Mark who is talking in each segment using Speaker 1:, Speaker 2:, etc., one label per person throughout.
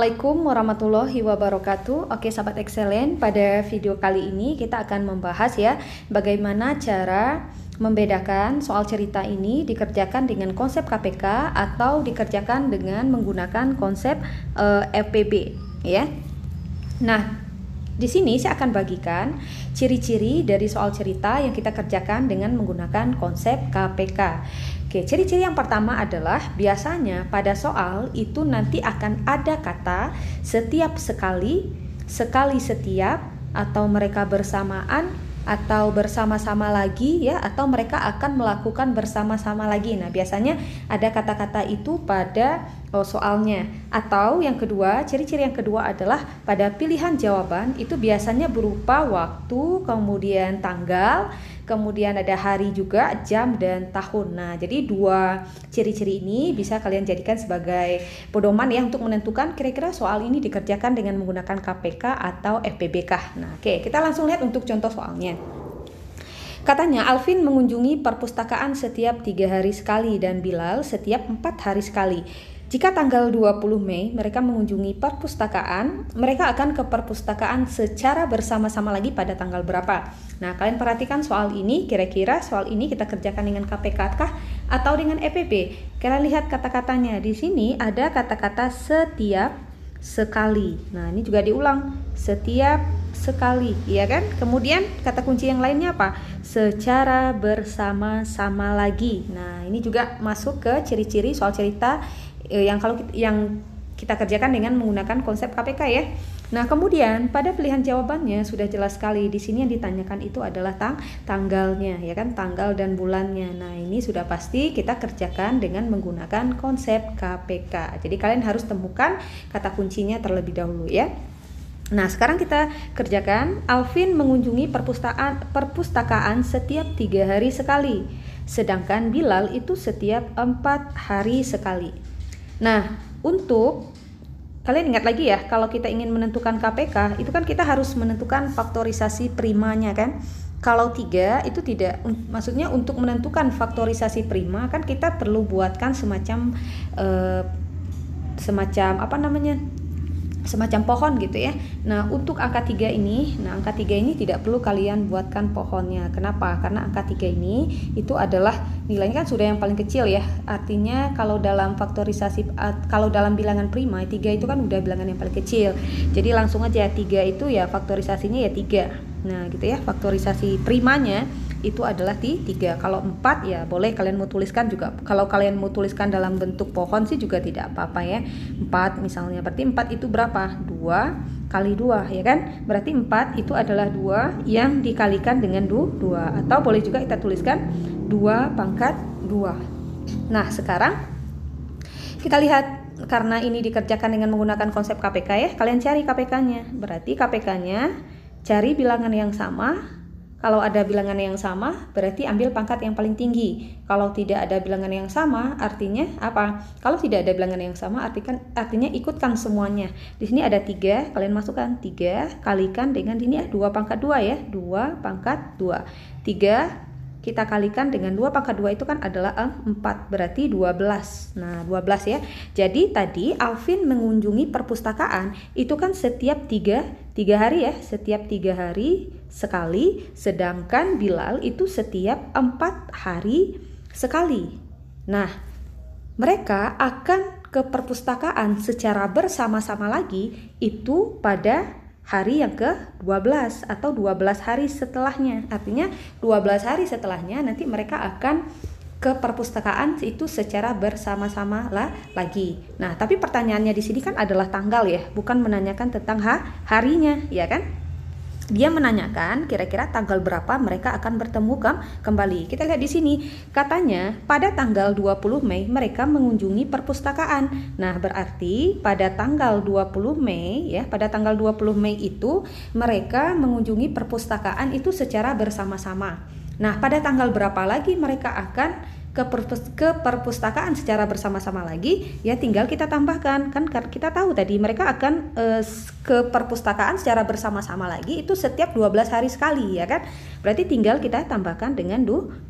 Speaker 1: Assalamualaikum warahmatullahi wabarakatuh. Oke sahabat excellent, pada video kali ini kita akan membahas ya bagaimana cara membedakan soal cerita ini dikerjakan dengan konsep KPK atau dikerjakan dengan menggunakan konsep FPB ya. Nah, di sini saya akan bagikan ciri-ciri dari soal cerita yang kita kerjakan dengan menggunakan konsep KPK. Oke, ciri-ciri yang pertama adalah biasanya pada soal itu nanti akan ada kata setiap sekali, sekali setiap, atau mereka bersamaan, atau bersama-sama lagi ya, atau mereka akan melakukan bersama-sama lagi. Nah, biasanya ada kata-kata itu pada soalnya. Atau yang kedua, ciri-ciri yang kedua adalah pada pilihan jawaban itu biasanya berupa waktu, kemudian tanggal, kemudian ada hari juga, jam dan tahun. Nah, jadi dua ciri-ciri ini bisa kalian jadikan sebagai pedoman ya untuk menentukan kira-kira soal ini dikerjakan dengan menggunakan KPK atau FPB-kah. Nah, oke, kita langsung lihat untuk contoh soalnya. Katanya Alvin mengunjungi perpustakaan setiap 3 hari sekali dan Bilal setiap 4 hari sekali. Jika tanggal 20 Mei mereka mengunjungi perpustakaan, mereka akan ke perpustakaan secara bersama-sama lagi pada tanggal berapa? Nah, kalian perhatikan soal ini, kira-kira soal ini kita kerjakan dengan KPK kah atau dengan FPB? Kalian lihat kata-katanya, di sini ada kata-kata setiap sekali. Nah, ini juga diulang, setiap sekali, ya kan? Kemudian kata kunci yang lainnya apa? Secara bersama-sama lagi. Nah, ini juga masuk ke ciri-ciri soal cerita yang kita kerjakan dengan menggunakan konsep KPK ya. Nah, kemudian pada pilihan jawabannya sudah jelas sekali. Di sini yang ditanyakan itu adalah tanggalnya, ya kan, tanggal dan bulannya. Nah, ini sudah pasti kita kerjakan dengan menggunakan konsep KPK. Jadi kalian harus temukan kata kuncinya terlebih dahulu ya. Nah, sekarang kita kerjakan. Alvin mengunjungi perpustakaan setiap 3 hari sekali, sedangkan Bilal itu setiap 4 hari sekali. Nah, untuk kalian ingat lagi ya, kalau kita ingin menentukan KPK, itu kan kita harus menentukan faktorisasi primanya kan. Kalau 3 itu tidak, maksudnya untuk menentukan faktorisasi prima kan kita perlu buatkan semacam semacam pohon gitu ya. Nah, untuk angka 3 ini, angka 3 ini tidak perlu kalian buatkan pohonnya. Kenapa? Karena angka 3 ini itu adalah nilainya kan sudah yang paling kecil ya. Artinya kalau dalam faktorisasi, kalau dalam bilangan prima 3 itu kan udah bilangan yang paling kecil. Jadi langsung aja 3 itu ya faktorisasinya ya 3. Nah, gitu ya. Faktorisasi primanya itu adalah 3. Kalau 4 ya boleh kalian mau tuliskan juga. Kalau kalian mau tuliskan dalam bentuk pohon sih juga tidak apa-apa ya. 4 misalnya, berarti 4 itu berapa? 2 kali 2 ya kan? Berarti 4 itu adalah 2 yang dikalikan dengan 2. Atau boleh juga kita tuliskan 2 pangkat 2. Nah, sekarang kita lihat, karena ini dikerjakan dengan menggunakan konsep KPK ya, kalian cari KPK-nya. Berarti KPK-nya cari bilangan yang sama. Kalau ada bilangan yang sama, berarti ambil pangkat yang paling tinggi. Kalau tidak ada bilangan yang sama, artinya apa? Kalau tidak ada bilangan yang sama, artinya ikutkan semuanya. Di sini ada 3, kalian masukkan 3 kalikan dengan ini ya, 2 pangkat 2 ya, 2 pangkat 2. 3 kita kalikan dengan 2 pangkat 2 itu kan adalah 4, berarti 12. Nah, 12 ya. Jadi tadi Alvin mengunjungi perpustakaan itu kan setiap 3 hari ya, setiap 3 hari sekali, sedangkan Bilal itu setiap 4 hari sekali. Nah, mereka akan ke perpustakaan secara bersama-sama lagi itu pada hari yang ke-12 atau 12 hari setelahnya. Artinya 12 hari setelahnya nanti mereka akan ke perpustakaan itu secara bersama-sama lagi. Nah, tapi pertanyaannya di sini kan adalah tanggal ya, bukan menanyakan tentang harinya, ya kan? Dia menanyakan kira-kira tanggal berapa mereka akan bertemu kembali. Kita lihat di sini, katanya pada tanggal 20 Mei mereka mengunjungi perpustakaan. Nah, berarti pada tanggal 20 Mei ya, pada tanggal 20 Mei itu mereka mengunjungi perpustakaan itu secara bersama-sama. Nah, pada tanggal berapa lagi mereka akan ke perpustakaan secara bersama-sama lagi, ya tinggal kita tambahkan. Kan kita tahu tadi mereka akan ke perpustakaan secara bersama-sama lagi itu setiap 12 hari sekali, ya kan? Berarti tinggal kita tambahkan dengan 12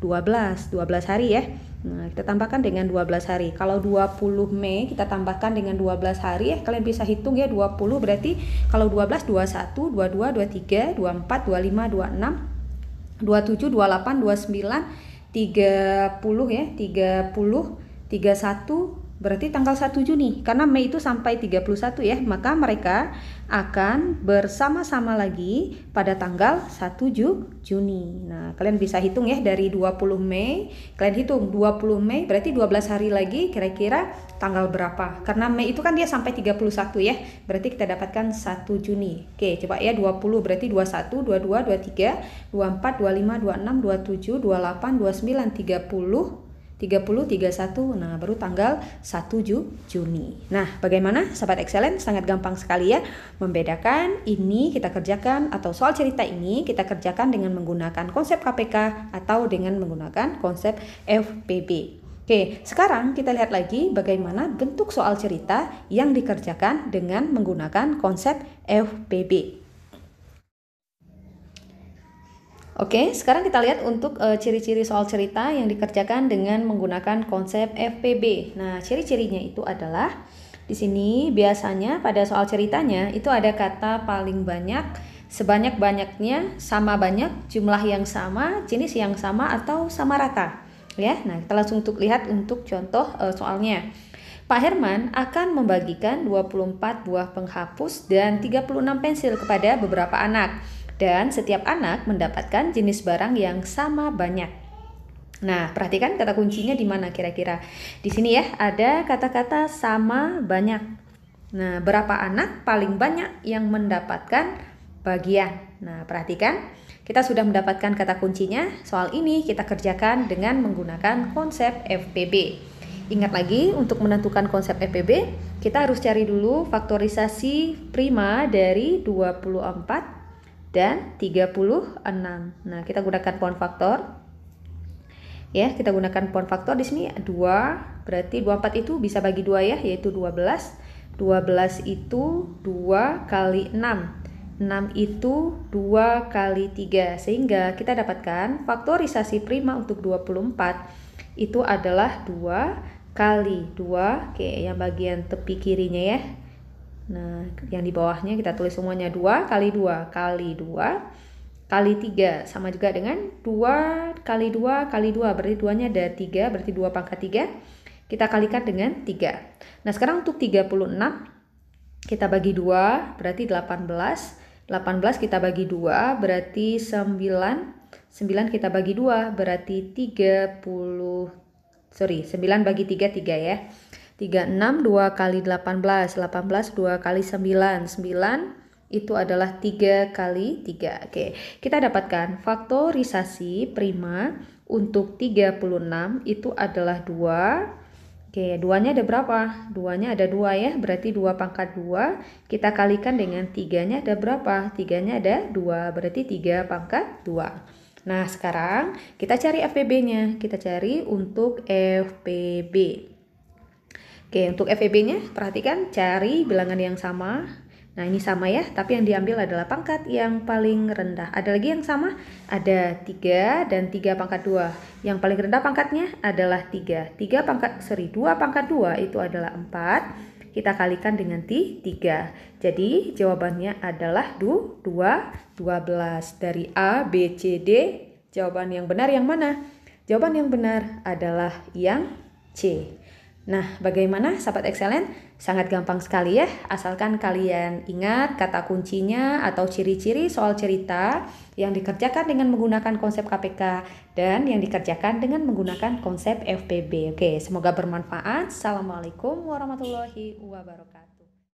Speaker 1: hari ya. Nah, kita tambahkan dengan 12 hari. Kalau 20 Mei kita tambahkan dengan 12 hari ya. Kalian bisa hitung ya, 20 berarti kalau 12, 21, 22, 23, 24, 25, 26, 27, 28, 29, 30 ya, 30, 31, berarti tanggal 1 Juni. Karena Mei itu sampai 31 ya, maka mereka akan bersama-sama lagi pada tanggal 1 Juni. Nah, kalian bisa hitung ya dari 20 Mei, kalian hitung 20 Mei berarti 12 hari lagi kira-kira tanggal berapa? Karena Mei itu kan dia sampai 31 ya, berarti kita dapatkan 1 Juni. Oke, coba ya, 20 berarti 21, 22, 23, 24, 25, 26, 27, 28, 29, 30, 31, nah baru tanggal 1 Juni. Nah, bagaimana Sahabat Excellent? Sangat gampang sekali ya membedakan. Ini kita kerjakan atau soal cerita ini kita kerjakan dengan menggunakan konsep KPK atau dengan menggunakan konsep FPB. Oke, sekarang kita lihat lagi bagaimana bentuk soal cerita yang dikerjakan dengan menggunakan konsep FPB. Oke, sekarang kita lihat untuk ciri-ciri soal cerita yang dikerjakan dengan menggunakan konsep FPB. Nah, ciri-cirinya itu adalah di sini biasanya pada soal ceritanya itu ada kata paling banyak, sebanyak-banyaknya, sama banyak, jumlah yang sama, jenis yang sama atau sama rata. Ya, nah kita langsung lihat untuk contoh soalnya. Pak Herman akan membagikan 24 buah penghapus dan 36 pensil kepada beberapa anak. Dan setiap anak mendapatkan jenis barang yang sama banyak. Nah, perhatikan kata kuncinya di mana kira-kira. Di sini ya, ada kata-kata sama banyak. Nah, berapa anak paling banyak yang mendapatkan bagian? Nah, perhatikan. Kita sudah mendapatkan kata kuncinya. Soal ini kita kerjakan dengan menggunakan konsep FPB. Ingat lagi, untuk menentukan konsep FPB, kita harus cari dulu faktorisasi prima dari 24 dan 36. Nah, kita gunakan poin faktor. Ya, kita gunakan poin faktor di sini 2, berarti 24 itu bisa bagi 2 ya, yaitu 12. 12 itu 2 kali 6. 6 itu 2 kali 3. Sehingga kita dapatkan faktorisasi prima untuk 24 itu adalah 2 kali 2. Oke, yang bagian tepi kirinya ya. Nah, yang di bawahnya kita tulis semuanya 2 kali 2 kali 2 kali 3 sama juga dengan 2 kali 2 kali 2, berarti 2-nya ada 3, berarti 2 pangkat 3. Kita kalikan dengan 3. Nah, sekarang untuk 36 kita bagi 2 berarti 18. 18 kita bagi 2 berarti 9. 9 kita bagi 2 berarti 9 bagi 3 3 ya. 36, 2 kali 18, 18, 2 kali 9, 9 itu adalah 3 kali 3. Oke, kita dapatkan faktorisasi prima untuk 36 itu adalah 2. Oke, 2-nya ada berapa? 2-nya ada 2 ya, berarti 2 pangkat 2. Kita kalikan dengan 3-nya ada berapa? 3-nya ada 2, berarti 3 pangkat 2. Nah, sekarang kita cari FPB-nya. Kita cari untuk FPB. Oke, untuk FEB-nya perhatikan cari bilangan yang sama. Nah, ini sama ya, tapi yang diambil adalah pangkat yang paling rendah. Ada lagi yang sama? Ada 3 dan 3 pangkat 2. Yang paling rendah pangkatnya adalah 3. 2 pangkat 2 itu adalah 4. Kita kalikan dengan 3. Jadi, jawabannya adalah 12. Dari A, B, C, D, jawaban yang benar yang mana? Jawaban yang benar adalah yang C. Nah, bagaimana Sahabat Excellent? Sangat gampang sekali ya, asalkan kalian ingat kata kuncinya atau ciri-ciri soal cerita yang dikerjakan dengan menggunakan konsep KPK dan yang dikerjakan dengan menggunakan konsep FPB. Oke, semoga bermanfaat. Assalamualaikum warahmatullahi wabarakatuh.